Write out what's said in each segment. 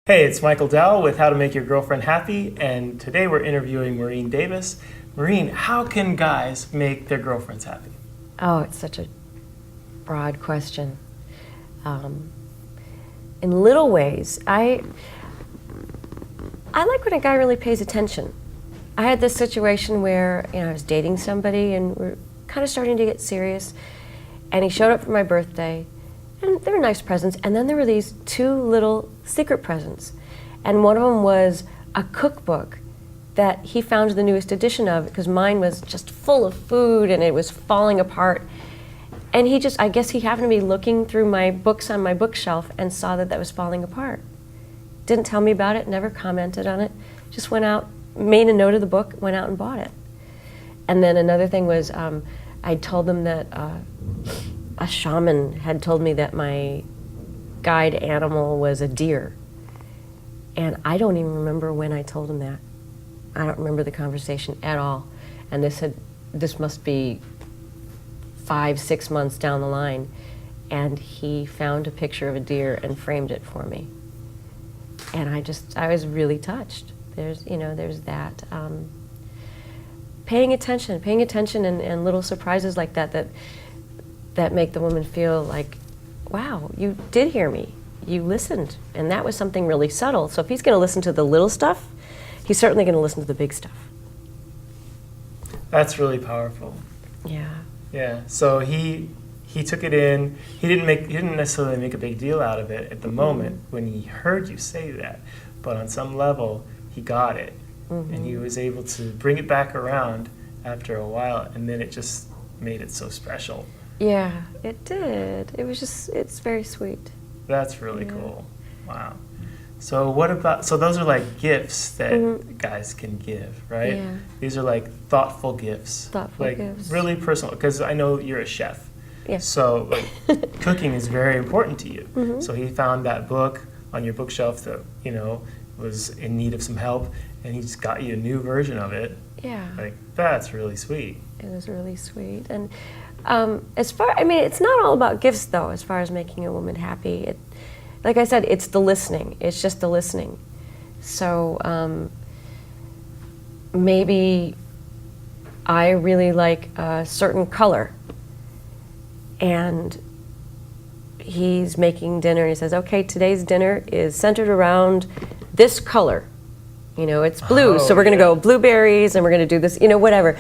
Hey, it's Michael Dowell with How to Make Your Girlfriend Happy, and today we're interviewing Mureen Davis. Mureen, how can guys make their girlfriends happy? Oh, it's such a broad question. In little ways, I like when a guy really pays attention. I had this situation where I was dating somebody and we're kind of starting to get serious, and he showed up for my birthday, and there were nice presents, and then there were these two little secret presents, and one of them was a cookbook that he found the newest edition of, because mine was just full of food and it was falling apart. And I guess he happened to be looking through my books on my bookshelf and saw that was falling apart. Didn't tell me about it, never commented on it, just went out, made a note of the book, went out and bought it. And then another thing was, I told them that a shaman had told me that my guide animal was a deer. And I don't even remember when I told him that. I don't remember the conversation at all. And this must be 5-6 months down the line, and he found a picture of a deer and framed it for me. And I was really touched. There's that. Paying attention and little surprises like that make the woman feel like, wow, you did hear me. You listened. And that was something really subtle. So if he's going to listen to the little stuff, he's certainly going to listen to the big stuff. That's really powerful. Yeah. Yeah. So he took it in. He didn't necessarily make a big deal out of it at the moment when he heard you say that, but on some level he got it, and he was able to bring it back around after a while, and then it just made it so special. Yeah, it did. It's very sweet. That's really cool. Wow. So those are like gifts that guys can give, right? Yeah. These are like thoughtful gifts. Gifts. Really personal, because I know you're a chef. Yeah. So cooking is very important to you. So he found that book on your bookshelf that, was in need of some help, and he just got you a new version of it. Yeah. That's really sweet. It was really sweet. And it's not all about gifts, though, as far as making a woman happy. Like I said, it's the listening. It's just the listening. So maybe I really like a certain color, and he's making dinner, and he says, okay, today's dinner is centered around this color. It's blue, so we're going to go blueberries, and we're going to do this, whatever.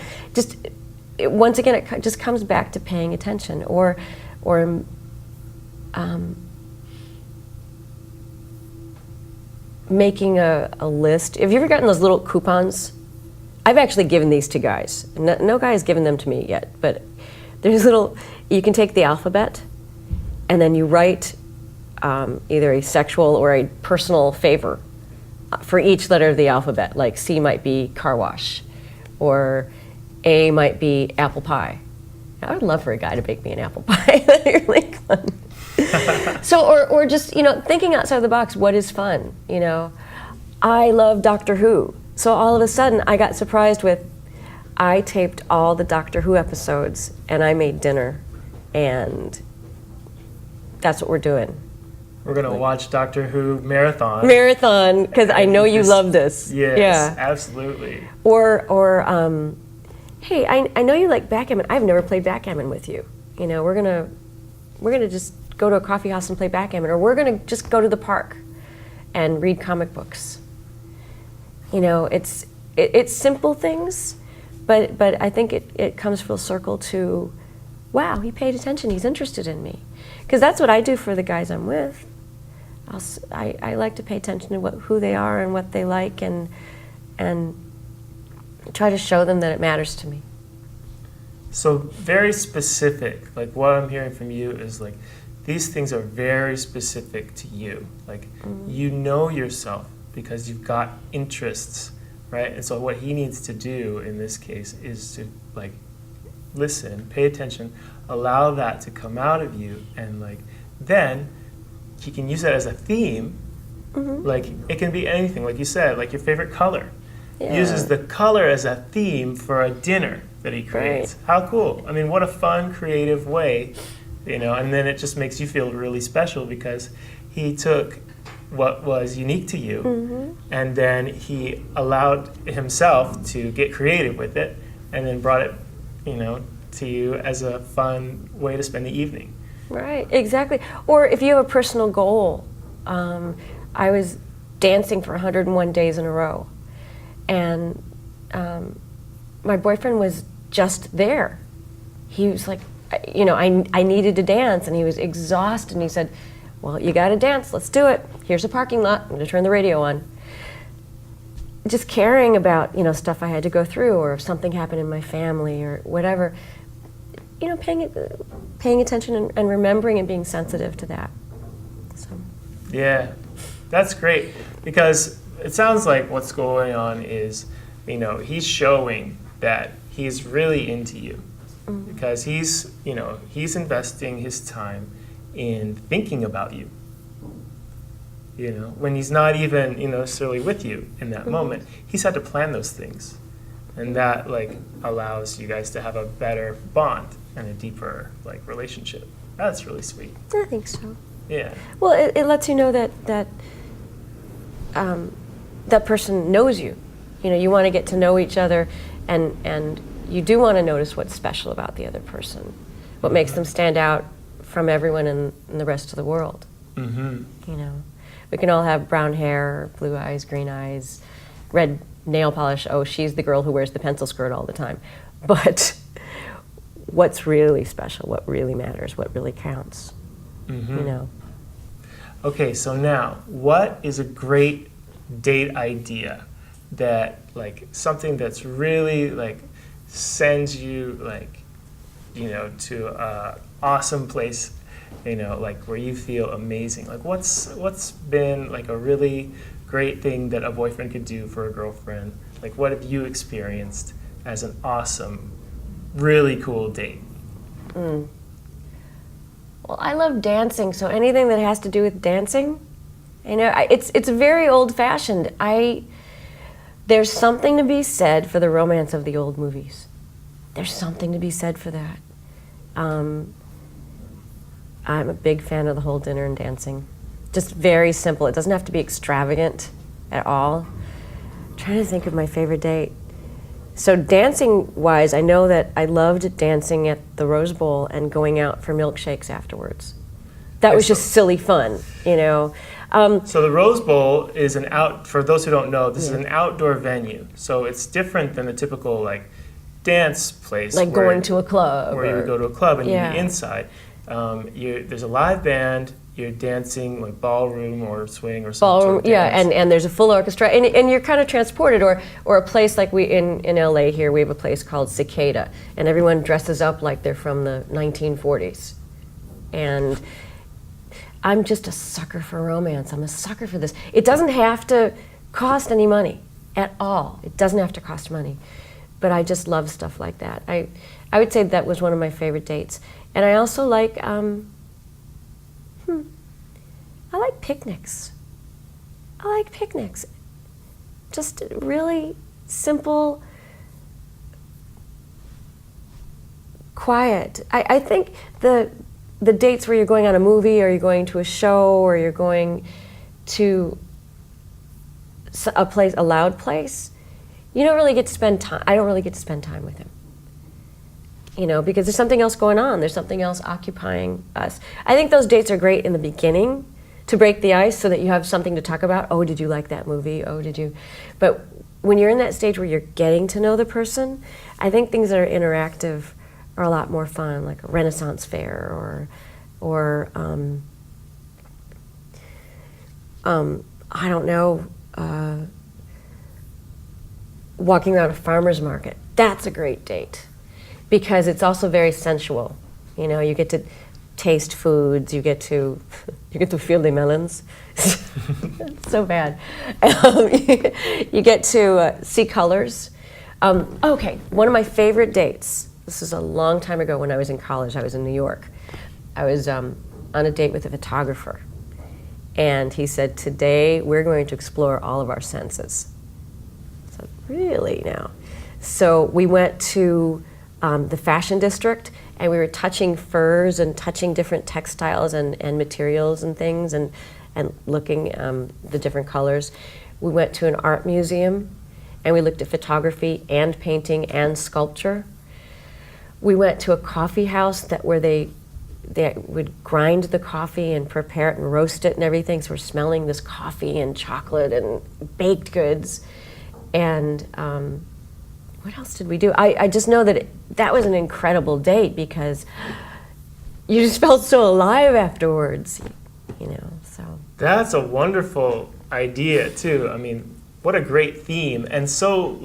Once again, it just comes back to paying attention, or making a list. Have you ever gotten those little coupons? I've actually given these to guys. No guy has given them to me yet, but there's you can take the alphabet, and then you write either a sexual or a personal favor for each letter of the alphabet. Like C might be car wash, or A might be apple pie. I would love for a guy to bake me an apple pie. That'd be really fun. So, or just, thinking outside the box, what is fun? I love Doctor Who. So all of a sudden, I got surprised I taped all the Doctor Who episodes, and I made dinner, and that's what we're doing. We're going to watch Doctor Who marathon. Because I know you love this. Yes, yeah. Absolutely. Or hey, I know you like backgammon. I've never played backgammon with you. We're gonna just go to a coffee house and play backgammon, or we're gonna just go to the park and read comic books. It's simple things, but I think it comes full circle to, wow, he paid attention. He's interested in me, because that's what I do for the guys I'm with. I like to pay attention to who they are and what they like, and try to show them that it matters to me. So very specific, like what I'm hearing from you is like, these things are very specific to you. Like, you know yourself because you've got interests, right? And so what he needs to do in this case is to listen, pay attention, allow that to come out of you, and then he can use that as a theme. It can be anything, like you said, like your favorite color. Yeah. Uses the color as a theme for a dinner that he creates. Right. How cool. I mean, what a fun, creative way, and then it just makes you feel really special because he took what was unique to you, and then he allowed himself to get creative with it, and then brought it, to you as a fun way to spend the evening. Right, exactly. Or if you have a personal goal, I was dancing for 101 days in a row, and my boyfriend was just there. He was like, I needed to dance, and he was exhausted, and he said, well, you gotta dance, let's do it. Here's a parking lot, I'm gonna turn the radio on. Just caring about, stuff I had to go through, or if something happened in my family, or whatever. Paying attention and remembering and being sensitive to that. So. Yeah, that's great, because it sounds like what's going on is, he's showing that he's really into you, because he's investing his time in thinking about you. When he's not even, necessarily with you in that moment, he's had to plan those things, and that allows you guys to have a better bond and a deeper relationship. That's really sweet. I think so. Yeah. Well, it lets you know that that person knows you. You want to get to know each other, and you do want to notice what's special about the other person, what makes them stand out from everyone in the rest of the world. We can all have brown hair, blue eyes, green eyes, red nail polish. Oh, she's the girl who wears the pencil skirt all the time. But what's really special, what really matters, what really counts, Okay, so now, what is a great date idea that, something that's really, sends you, to a awesome place, where you feel amazing? What's been, a really great thing that a boyfriend could do for a girlfriend? What have you experienced as an awesome, really cool date? Well, I love dancing, so anything that has to do with dancing, it's very old-fashioned. There's something to be said for the romance of the old movies. There's something to be said for that. I'm a big fan of the whole dinner and dancing. Just very simple. It doesn't have to be extravagant at all. I'm trying to think of my favorite date. So dancing-wise, I know that I loved dancing at the Rose Bowl and going out for milkshakes afterwards. That was just silly fun, So the Rose Bowl is for those who don't know, this is an outdoor venue. So it's different than the typical dance place. Going to a club. Where you would go to a club and you'd be inside. There's a live band, you're dancing ballroom or swing or something. Ballroom, and there's a full orchestra, and you're kind of transported, or a place like we in LA here, we have a place called Cicada, and everyone dresses up like they're from the 1940s. And I'm just a sucker for romance. I'm a sucker for this. It doesn't have to cost any money at all. It doesn't have to cost money. But I just love stuff like that. I would say that was one of my favorite dates. And I also like picnics. I like picnics. Just really simple, quiet. I think the dates where you're going on a movie, or you're going to a show, or you're going to a loud place, you don't really get to spend time. I don't really get to spend time with him. Because there's something else going on. There's something else occupying us. I think those dates are great in the beginning to break the ice, so that you have something to talk about. Oh, did you like that movie? Oh, did you? But when you're in that stage where you're getting to know the person, I think things that are interactive are a lot more fun, like a Renaissance fair, or I don't know, walking around a farmer's market. That's a great date, because it's also very sensual. You get to taste foods, you get to feel the melons. So bad. You get to see colors. Okay, one of my favorite dates, this is a long time ago when I was in college. I was in New York. I was on a date with a photographer, and he said, today we're going to explore all of our senses. So really now? So we went to the fashion district, and we were touching furs and touching different textiles and materials and things, and and looking the different colors. We went to an art museum and we looked at photography and painting and sculpture. We went to a coffee house where they would grind the coffee and prepare it and roast it and everything. So we're smelling this coffee and chocolate and baked goods. And what else did we do? I just know that that was an incredible date because you just felt so alive afterwards, so. That's a wonderful idea too. I mean, what a great theme. And so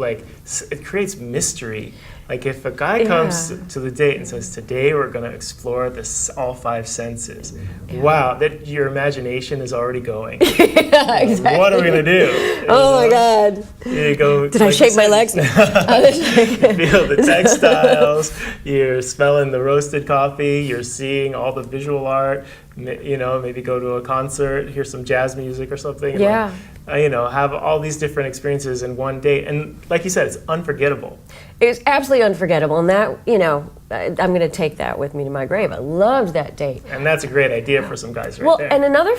it creates mystery. Like if a guy comes to the date and says, today we're going to explore all 5 senses. Yeah. Wow, that your imagination is already going. Yeah, exactly. What are we going to do? Oh my God. You go, did I shake my legs? You feel the textiles, you're smelling the roasted coffee, you're seeing all the visual art, maybe go to a concert, hear some jazz music or something. Yeah. Have all these different experiences in one date. And like you said, it's unforgettable. It's absolutely unforgettable. And that, I'm going to take that with me to my grave. I loved that date. And that's a great idea for some guys right there. And another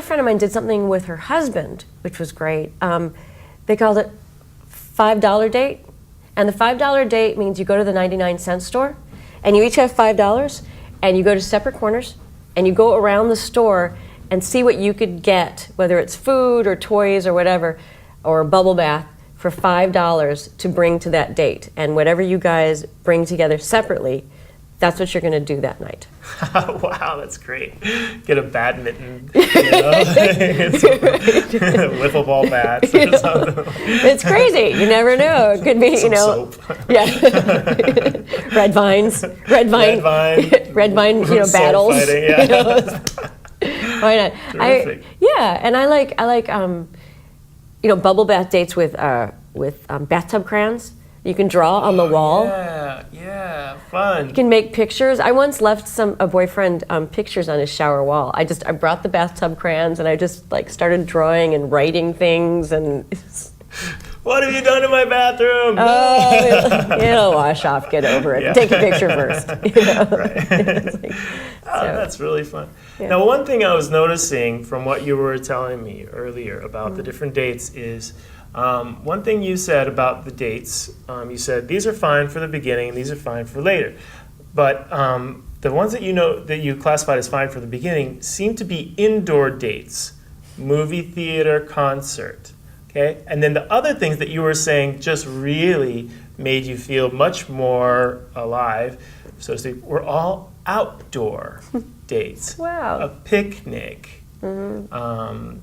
friend of mine did something with her husband, which was great. They called it $5 date. And the $5 date means you go to the 99-cent store and you each have $5 and you go to separate corners and you go around the store and see what you could get, whether it's food or toys or whatever, or a bubble bath, for $5 to bring to that date. And whatever you guys bring together separately, that's what you're going to do that night. Wow, that's great. Get a badminton, wiffle ball bats or something. It's crazy. You never know. It could be, soap. Yeah. Red vine, battles. Fighting, yeah. Why not? Terrific. And I like bubble bath dates with bathtub crayons. You can draw on the wall. Yeah, fun. You can make pictures. I once left a boyfriend pictures on his shower wall. I brought the bathtub crayons and I just started drawing and writing things and. What have you done in my bathroom? Oh, it'll wash off. Get over it. Yeah. Take a picture first. Right. That's really fun. Yeah. Now, one thing I was noticing from what you were telling me earlier about the different dates is one thing you said about the dates. You said these are fine for the beginning, these are fine for later, but the ones that you classified as fine for the beginning seem to be indoor dates, movie theater, concert. Okay? And then the other things that you were saying just really made you feel much more alive, so to speak, were all outdoor dates. Wow. A picnic, going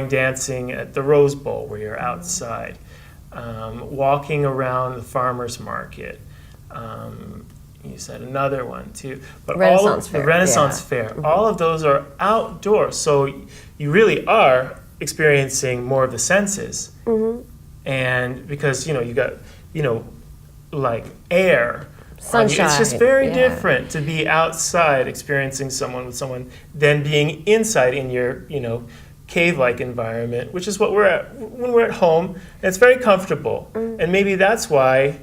dancing at the Rose Bowl where you're outside, walking around the farmer's market. You said another one too. But Renaissance Fair. The Renaissance Fair. All of those are outdoors, so you really are experiencing more of the senses. And because you got like air, sunshine. It's just very different to be outside experiencing someone than being inside in your cave-like environment, which is what we're at when we're at home. And it's very comfortable, and maybe that's why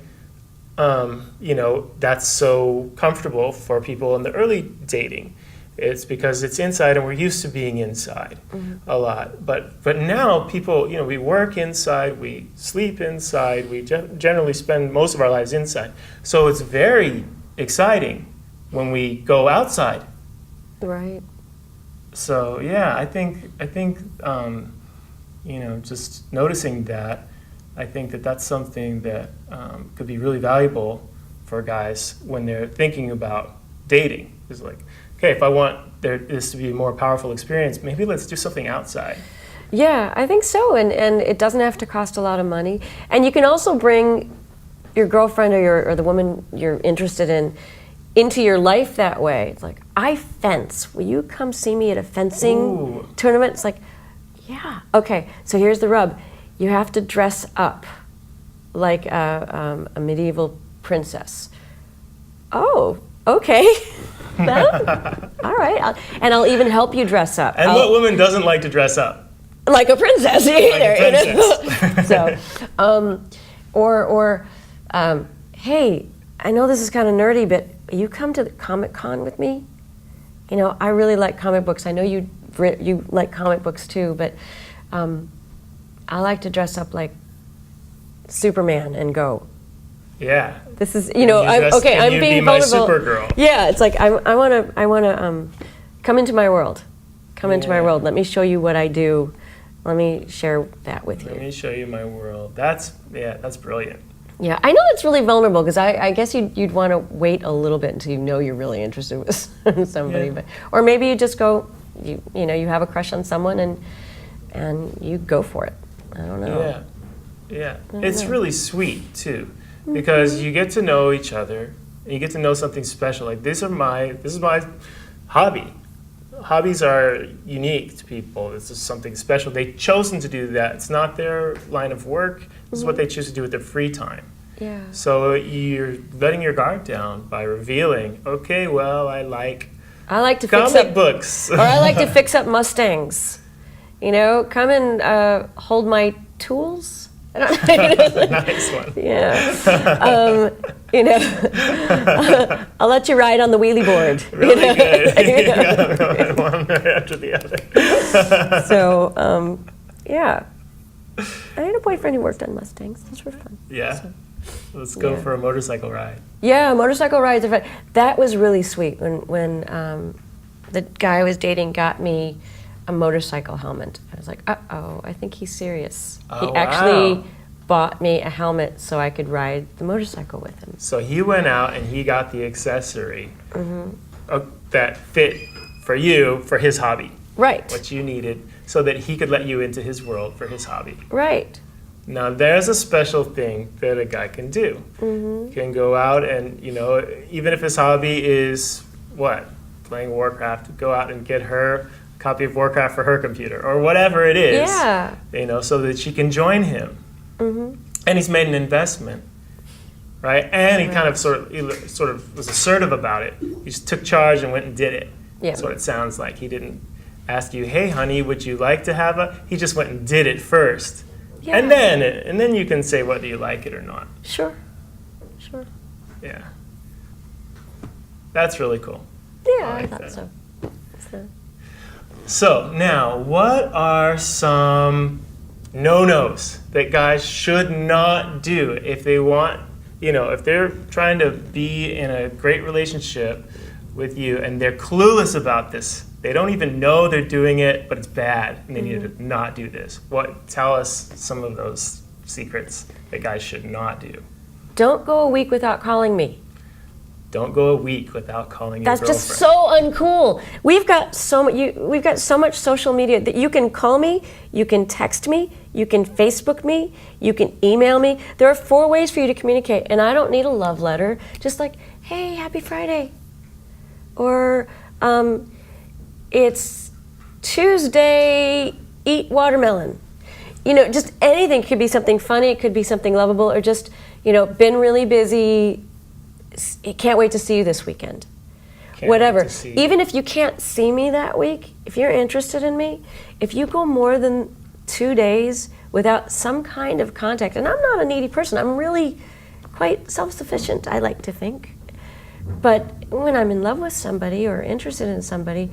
that's so comfortable for people in the early dating. It's because it's inside and we're used to being inside a lot. But now people, we work inside, we sleep inside, we generally spend most of our lives inside. So it's very exciting when we go outside. Right. So yeah, I think just noticing that, I think that's something that could be really valuable for guys when they're thinking about dating. It's like, okay, if I want this to be a more powerful experience, maybe let's do something outside. Yeah, I think so, and it doesn't have to cost a lot of money. And you can also bring your girlfriend or the woman you're interested in into your life that way. It's like, I fence. Will you come see me at a fencing tournament? It's like, yeah. Okay, so here's the rub. You have to dress up like a medieval princess. Oh, okay. Well, all right. I'll even help you dress up. And what woman doesn't like to dress up? Like a princess either. Hey, I know this is kind of nerdy, but will you come to the Comic-Con with me? I really like comic books. I know you you like comic books too, but I like to dress up like Superman and go. Yeah. This is, you know, I'm being vulnerable. Supergirl. Yeah, it's like I want to come into my world. Come into my world. Let me show you what I do. Let me share that with you. Let me show you my world. That's brilliant. Yeah, I know it's really vulnerable because I guess you'd want to wait a little bit until you know you're really interested with somebody, Yeah. or maybe you just go, you know, you have a crush on someone and you go for it. I don't know. Yeah. It's really sweet too, because you get to know each other and you get to know something special. Like this is my hobby. Hobbies are unique to people. This is something special. They've chosen to do that. It's not their line of work. This is what they choose to do with their free time. Yeah. So you're letting your guard down by revealing, okay, well, I like to comic fix up books. or I like to fix up Mustangs. You know, come and hold my tools. Nice one. Yeah. You know, I'll let you ride on the wheelie board. Really you know? good. You know? One right after the other. So, yeah. I had a boyfriend who worked on Mustangs. Those were fun. Yeah. So, Let's go Yeah. for a motorcycle ride. yeah, motorcycle rides are fun. That was really sweet when the guy I was dating got me a motorcycle helmet. I was like, uh-oh, I think he's serious. Oh, He actually wow. bought me a helmet so I could ride the motorcycle with him. So he went out and he got the accessory that fit for you for his hobby, Right, what you needed, so that he could let you into his world for his hobby. right. Now, there's a special thing that a guy can do. He can go out and, you know, even if his hobby is, playing Warcraft, go out and get her a copy of Warcraft for her computer, or whatever it is. Yeah. You know, so that she can join him. And he's made an investment, right? And he kind of sort of was assertive about it. He just took charge and went and did it. Yeah. That's what it sounds like. He didn't ask you, hey, honey, would you like to have a... He just went and did it first. Yeah. And then you can say whether you like it or not. Sure. Yeah. That's really cool. Yeah, I I like thought that. so. So now, what are some no-nos that guys should not do if they want, you know, if they're trying to be in a great relationship with you and they're clueless about this? They don't even know they're doing it, but it's bad, and they need to not do this. Tell us some of those secrets that guys should not do. Don't go a week without calling me. Don't go a week without calling your That's girlfriend. just so uncool. We've got so much social media that you can call me, you can text me, you can Facebook me, you can email me. There are 4 ways for you to communicate, and I don't need a love letter. Just like, hey, happy Friday. Or, it's Tuesday, eat watermelon. You know, just anything. It could be something funny, it could be something lovable, or just, you know, been really busy, can't wait to see you this weekend. Whatever. Even if you can't see me that week, if you're interested in me, if you go more than 2 days without some kind of contact, and I'm not a needy person, I'm really quite self-sufficient, I like to think. But when I'm in love with somebody or interested in somebody,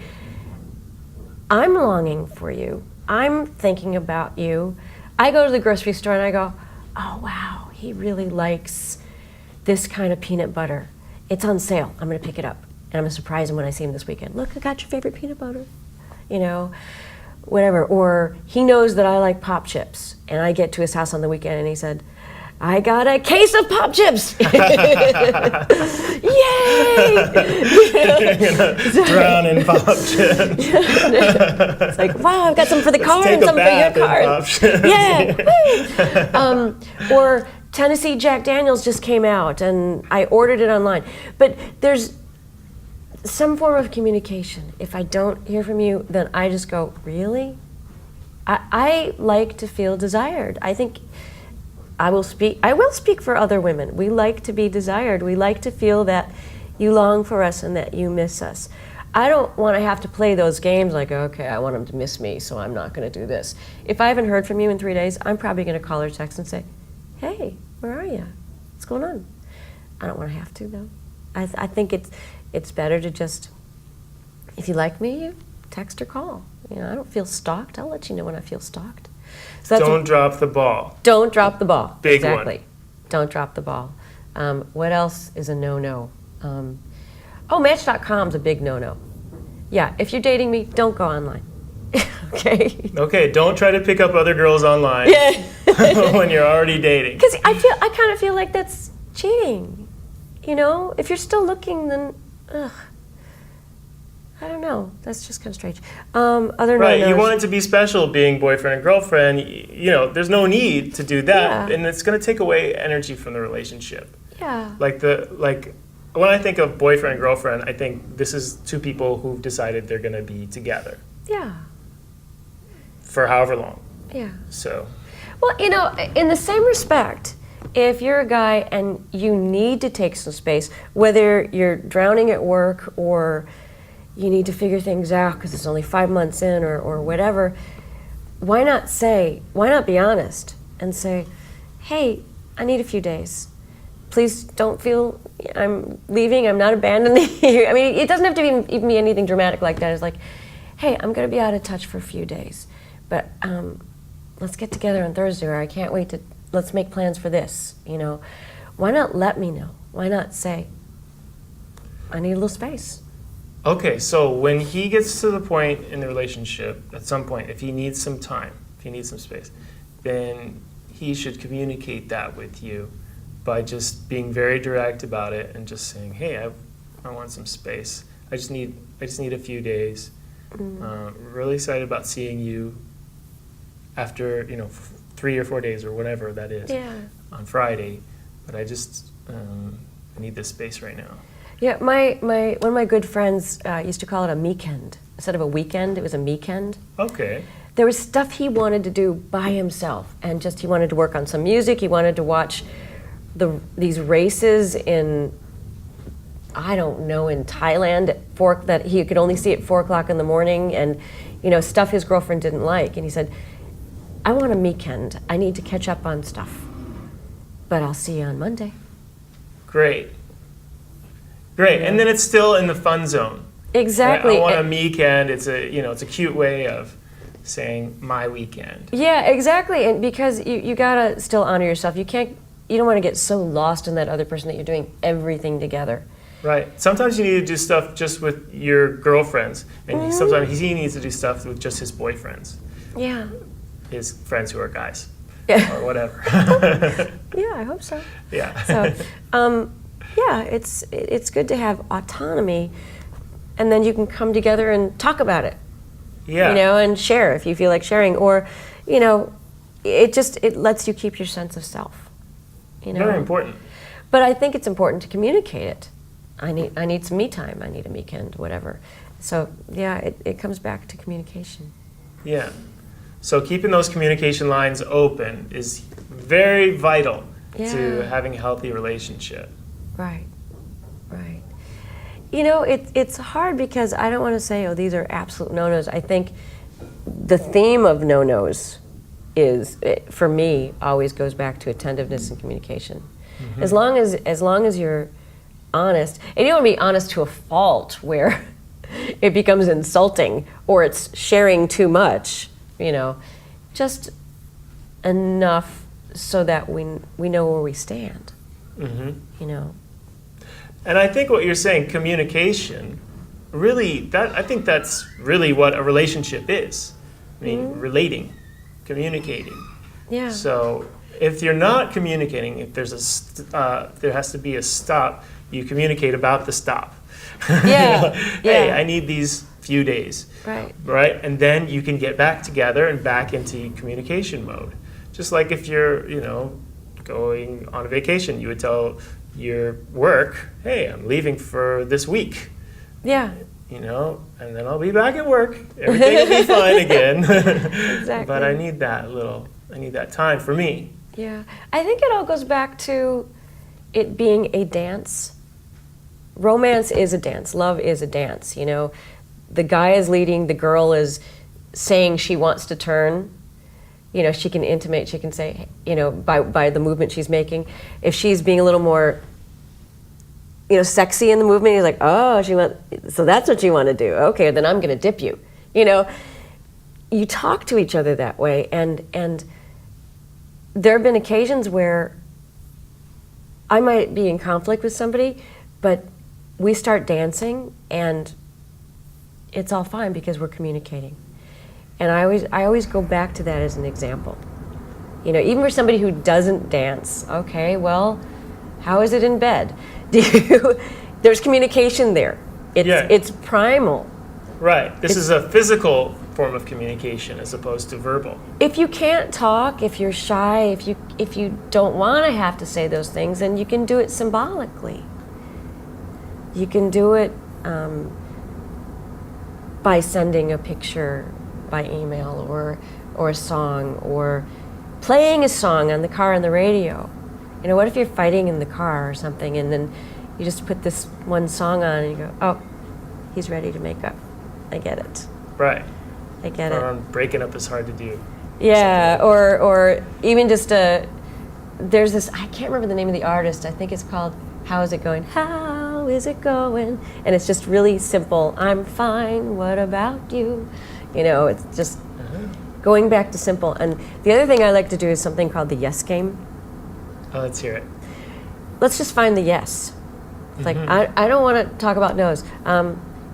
I'm longing for you. I'm thinking about you. I go to the grocery store and I go, oh wow, he really likes this kind of peanut butter. It's on sale. I'm gonna pick it up. And I'm gonna surprise him when I see him this weekend. Look, I got your favorite peanut butter. You know, whatever. Or he knows that I like pop chips. And I get to his house on the weekend and he said, I got a case of pop chips. Yay! You're gonna drown in pop chips. It's like, wow, I've got some for the car Take and a some for your bath in car. pop chips. Yeah. Or Tennessee Jack Daniels just came out and I ordered it online. But there's some form of communication. If I don't hear from you, then I just go, really? I like to feel desired. I think I will speak for other women. We like to be desired. We like to feel that you long for us and that you miss us. I don't want to have to play those games like, okay, I want him to miss me, so I'm not going to do this. If I haven't heard from you in 3 days, I'm probably going to call or text and say, hey, where are you? What's going on? I don't want to have to, though. I think it's better to just, if you like me, you text or call. I don't feel stalked. I'll let you know when I feel stalked. So Don't drop the ball. Don't drop the ball. Big exactly. one. Don't drop the ball. What else is a no-no? Match.com is a big no-no. Yeah, if you're dating me, don't go online. Okay. Okay, don't try to pick up other girls online when you're already dating. Because I kind of feel like that's cheating. If you're still looking, then I don't know. That's just kind of strange. Other Right, no-nos. you want it to be special being boyfriend and girlfriend. There's no need to do that, Yeah. and it's going to take away energy from the relationship. Yeah. When I think of boyfriend and girlfriend, I think this is two people who've decided they're going to be together Yeah. for however long. Yeah. So, Well, in the same respect, if you're a guy and you need to take some space, whether you're drowning at work or you need to figure things out because it's only 5 months in or whatever, why not be honest and say, hey, I need a few days. Please don't feel I'm leaving, I'm not abandoning you. I mean, it doesn't have to even be anything dramatic like that. It's like, hey, I'm going to be out of touch for a few days, but let's get together on Thursday, or I can't wait let's make plans for this, Why not let me know? Why not say, I need a little space? okay, so when he gets to the point in the relationship, at some point, if he needs some time, if he needs some space, then he should communicate that with you by just being very direct about it and just saying, hey, I want some space. I just need a few days. Really excited about seeing you after 3 or 4 days or whatever that is on Friday, but I just I need this space right now. Yeah, one of my good friends used to call it a meekend. Instead of a weekend, it was a meekend. Okay. There was stuff he wanted to do by himself, and he wanted to work on some music. He wanted to watch these races in, I don't know, in Thailand that he could only see at 4 o'clock in the morning, and stuff his girlfriend didn't like. And he said, I want a meekend. I need to catch up on stuff, but I'll see you on Monday. Great. And then it's still in the fun zone. Exactly. I want a weekend. It's a cute way of saying my weekend. Yeah, exactly. And because you gotta still honor yourself. You don't want to get so lost in that other person that you're doing everything together. Right. Sometimes you need to do stuff just with your girlfriends, and sometimes he needs to do stuff with just his boyfriends. Yeah. His friends who are guys. Yeah. Or whatever. Yeah, I hope so. Yeah. So, yeah, it's good to have autonomy, and then you can come together and talk about it. Yeah. And share if you feel like sharing, or, it lets you keep your sense of self. Very important. But I think it's important to communicate it. I need some me time. I need a weekend, whatever. So yeah, it comes back to communication. Yeah. So keeping those communication lines open is very vital to having a healthy relationship. Right. It's hard because I don't want to say, these are absolute no-nos. I think the theme of no-nos for me, always goes back to attentiveness and communication. Mm-hmm. As long as you're honest, and you don't want to be honest to a fault where it becomes insulting or it's sharing too much, just enough so that we know where we stand. Mm-hmm. And I think what you're saying, communication, really, I think that's really what a relationship is. I mean, relating, communicating. Yeah. So if you're not communicating, if there's there has to be a stop, you communicate about the stop. Yeah. Hey, I need these few days. Right. And then you can get back together and back into communication mode. Just like if you're, going on a vacation, you would tell your work, hey, I'm leaving for this week. Yeah. And then I'll be back at work. Everything will be fine again. Exactly. But I need that time for me. Yeah. I think it all goes back to it being a dance. Romance is a dance. Love is a dance, The guy is leading, the girl is saying she wants to turn. She can intimate, she can say, by the movement she's making. If she's being a little more, sexy in the movement, he's like, oh, so that's what you want to do. Okay, then I'm going to dip you. you talk to each other that way, and there have been occasions where I might be in conflict with somebody, but we start dancing and it's all fine because we're communicating. And I always go back to that as an example. You know, even for somebody who doesn't dance, okay, well, how is it in bed? There's communication there. It's primal. Right. This is a physical form of communication as opposed to verbal. If you can't talk, if you're shy, if you don't want to have to say those things, then you can do it symbolically. You can do it by sending a picture by email or a song or playing a song on the car on the radio. You know, what if you're fighting in the car or something and then you just put this one song on and you go, oh, he's ready to make up. I get it. Right. I get it. Breaking up is hard to do. Yeah, or even just there's this, I can't remember the name of the artist. I think it's called How Is It Going? How is it going? And it's just really simple. I'm fine. What about you? You know, it's just going back to simple. And the other thing I like to do is something called the yes game. Oh, let's hear it. Let's just find the yes. It's like, I don't want to talk about no's.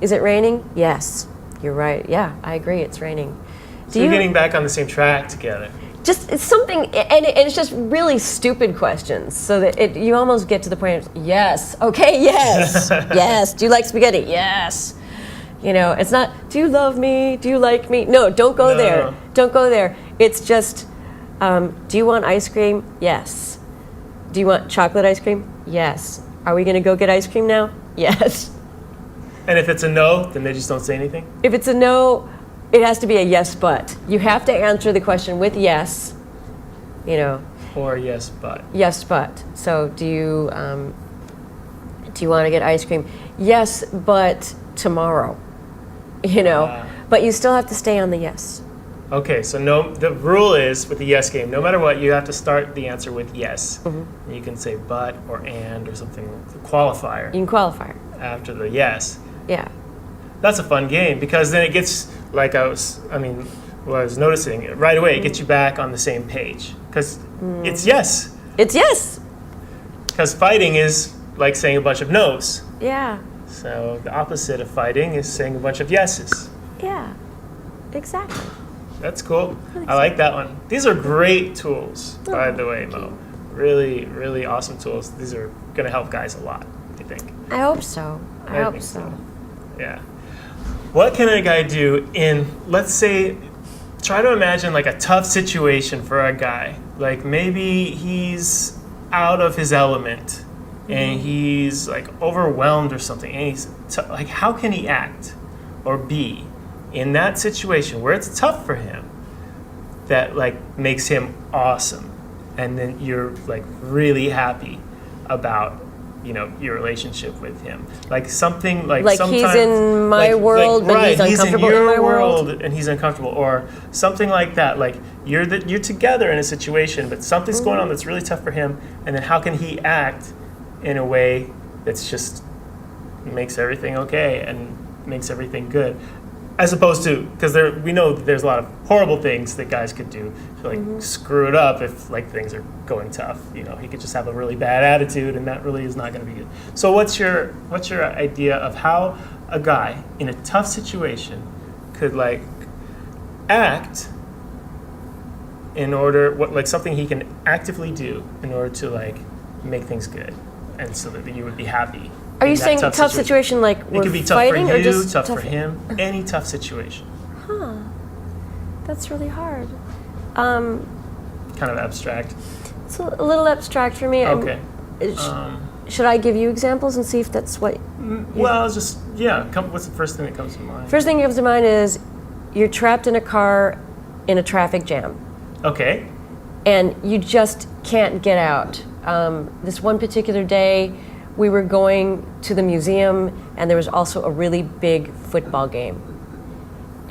Is it raining? Yes. You're right. Yeah, I agree. It's raining. So you're getting back on the same track together. Just it's something, and it's just really stupid questions, so that you almost get to the point of yes, okay, yes, yes. Do you like spaghetti? Yes. You know, it's not. Do you love me? Do you like me? No, don't go there. Don't go there. It's just. Do you want ice cream? Yes. Do you want chocolate ice cream? Yes. Are we going to go get ice cream now? Yes. And if it's a no, then they just don't say anything? If it's a no, it has to be a yes, but. You have to answer the question with yes, you know. Or yes, but. Yes, but. So do you want to get ice cream? Yes, but tomorrow, you know. But you still have to stay on the yes. Okay, so the rule is with the yes game, no matter what, you have to start the answer with yes. Mm-hmm. You can say but or and or something, qualifier. You can qualifier. After the yes. Yeah. That's a fun game because then it gets, like I was noticing, right away, it gets you back on the same page. Because it's yes. It's yes. Because fighting is like saying a bunch of no's. Yeah. So the opposite of fighting is saying a bunch of yeses. Yeah, exactly. That's cool. I like that one. These are great tools, by the way, Mo. Really, really awesome tools. These are going to help guys a lot, I think. I hope so. I hope so. Yeah. What can a guy do in, let's say, try to imagine like a tough situation for a guy. Like maybe he's out of his element and he's like overwhelmed or something. And he's like, how can he act or be in that situation where it's tough for him that like makes him awesome? And then you're like really happy about, you know, your relationship with him. Like something like he's in my world, but he's uncomfortable in my world. And he's uncomfortable, or something like that. Like you're together in a situation, but something's going on that's really tough for him. And then how can he act in a way that's just makes everything okay and makes everything good? As opposed to, because we know that there's a lot of horrible things that guys could do to like screw it up if like things are going tough. You know, he could just have a really bad attitude, and that really is not going to be good. So what's your idea of how a guy in a tough situation could like act in order, like something he can actively do in order to like make things good, and so that you would be happy? Are you saying tough situation like we're fighting? It could be tough fighting, for you, or just tough for him, any tough situation. Huh. That's really hard. Kind of abstract. It's a little abstract for me. Okay. Should I give you examples and see if that's what... Well, just, yeah. What's the first thing that comes to mind? First thing that comes to mind is you're trapped in a car in a traffic jam. Okay. And you just can't get out. This one particular day, we were going to the museum, and there was also a really big football game.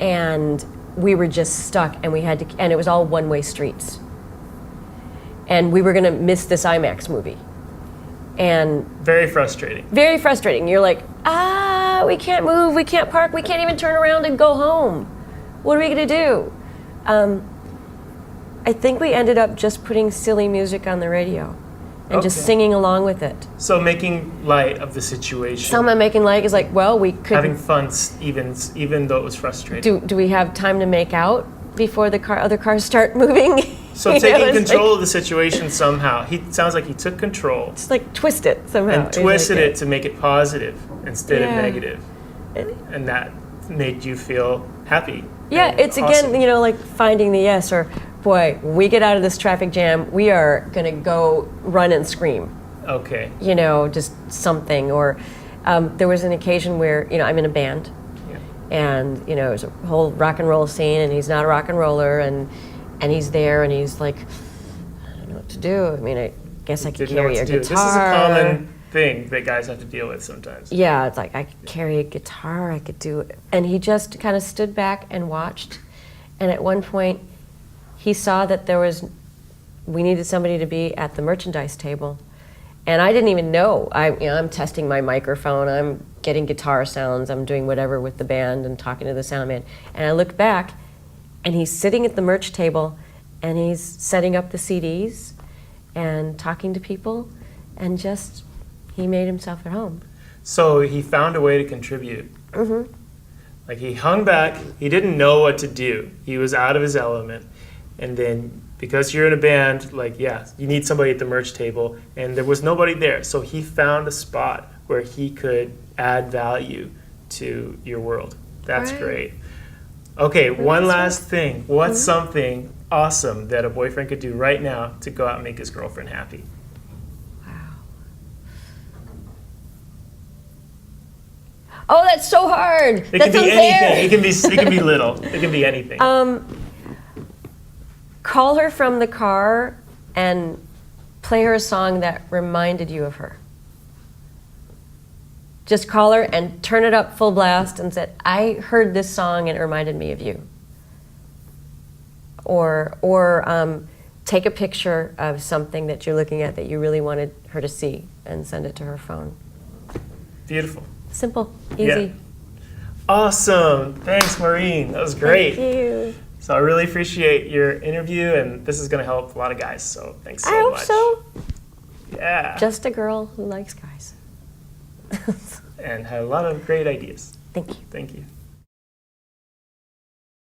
And we were just stuck, and and it was all one-way streets. And we were gonna miss this IMAX movie. And very frustrating. Very frustrating. You're like, we can't move, we can't park, we can't even turn around and go home. what are we going to do? I think we ended up just putting silly music on the radio and just singing along with it. So making light of the situation. Someone making light is like, well, we could... Having fun even though it was frustrating. Do we have time to make out before the other cars start moving? So taking control of the situation somehow. He sounds like he took control. Just like twist it somehow. And twisted it to make it positive instead of Yeah. negative. And that made you feel happy. Yeah, and it's awesome. again, like finding the yes, or boy, we get out of this traffic jam, we are going to go run and scream. Okay. Just something. Or there was an occasion where, I'm in a band, and, there's a whole rock and roll scene, and he's not a rock and roller, and he's there, and he's like, I don't know what to do. I mean, I guess I could carry a guitar. This is a common thing that guys have to deal with sometimes. Yeah, it's like I could carry a guitar, I could do it. And he just kind of stood back and watched. And at one point, he saw that we needed somebody to be at the merchandise table. And I didn't even know. I'm testing my microphone, I'm getting guitar sounds, I'm doing whatever with the band and talking to the sound man. And I looked back, and he's sitting at the merch table, and he's setting up the CDs and talking to people, and he made himself at home. So he found a way to contribute. Mm-hmm. Like he hung back, he didn't know what to do. He was out of his element. And then because you're in a band, you need somebody at the merch table, and there was nobody there. So he found a spot where he could add value to your world. That's great. Okay, one last thing. What's something awesome that a boyfriend could do right now to go out and make his girlfriend happy? Oh, that's so hard. It can be anything. It can be little. It can be anything. Call her from the car and play her a song that reminded you of her. Just call her and turn it up full blast and say, I heard this song and it reminded me of you. Or take a picture of something that you're looking at that you really wanted her to see and send it to her phone. Beautiful. Simple, easy. Yeah. Awesome. Thanks, Mureen. That was great. Thank you. So I really appreciate your interview, and this is going to help a lot of guys. So thanks so much. I hope so. Yeah. Just a girl who likes guys. And had a lot of great ideas. Thank you. Thank you.